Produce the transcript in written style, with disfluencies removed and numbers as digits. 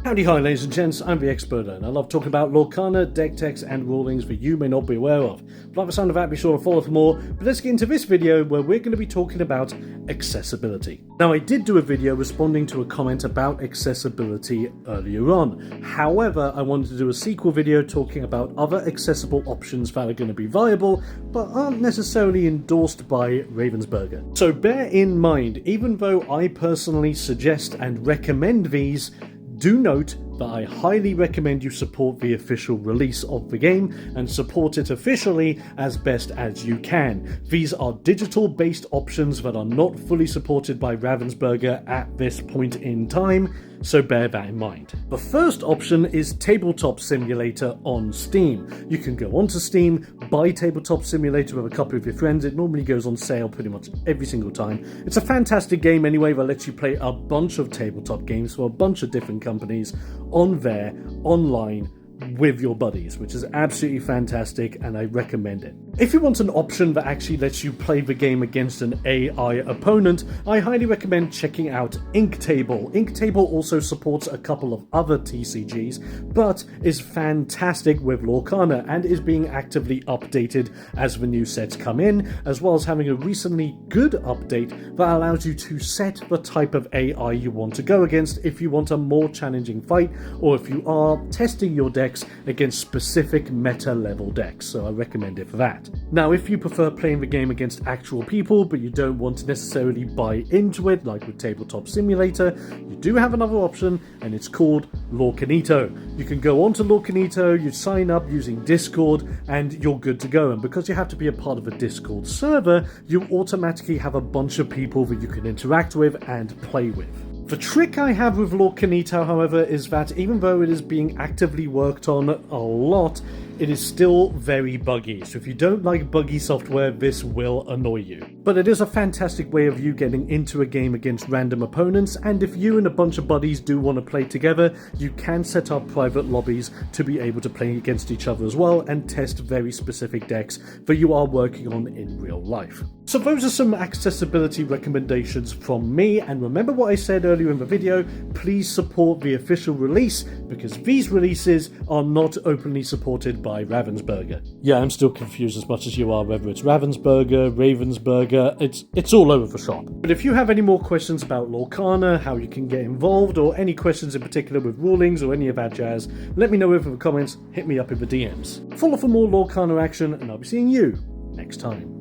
Howdy hi ladies and gents, I'm the Experter and I love talking about Lorcana, deck techs and rulings that you may not be aware of. If you like the sound of that, be sure to follow for more, but let's get into this video where we're going to be talking about accessibility. Now I did do a video responding to a comment about accessibility earlier on, however I wanted to do a sequel video talking about other accessible options that are going to be viable but aren't necessarily endorsed by Ravensburger. So bear in mind, even though I personally suggest and recommend these, do note that I highly recommend you support the official release of the game and support it officially as best as you can. These are digital-based options that are not fully supported by Ravensburger at this point in time, so bear that in mind. The first option is Tabletop Simulator on Steam. You can go onto Steam, buy Tabletop Simulator with a couple of your friends. It normally goes on sale pretty much every single time. It's a fantastic game anyway that lets you play a bunch of tabletop games for a bunch of different companies on there, online, with your buddies, which is absolutely fantastic and I recommend it. If you want an option that actually lets you play the game against an AI opponent, I highly recommend checking out Inktable. Inktable also supports a couple of other TCGs, but is fantastic with Lorcana and is being actively updated as the new sets come in, as well as having a recently good update that allows you to set the type of AI you want to go against if you want a more challenging fight or if you are testing your deck against specific meta level decks, so I recommend it for that. Now if you prefer playing the game against actual people but you don't want to necessarily buy into it like with Tabletop Simulator, you do have another option and it's called Lorcanito. You can go onto Lorcanito, you sign up using Discord and you're good to go, and because you have to be a part of a Discord server, you automatically have a bunch of people that you can interact with and play with. The trick I have with Lorcanito, however, is that even though it is being actively worked on a lot, it is still very buggy. So if you don't like buggy software, this will annoy you. But it is a fantastic way of you getting into a game against random opponents, and if you and a bunch of buddies do want to play together, you can set up private lobbies to be able to play against each other as well and test very specific decks that you are working on in real life. So those are some accessibility recommendations from me, and remember what I said earlier in the video, please support the official release because these releases are not openly supported by Ravensburger. Yeah, I'm still confused as much as you are whether it's Ravensburger, Ravensburger, it's all over the shop. But if you have any more questions about Lorcana, how you can get involved, or any questions in particular with rulings or any of that jazz, let me know in the comments, hit me up in the DMs. Follow for more Lorcana action and I'll be seeing you next time.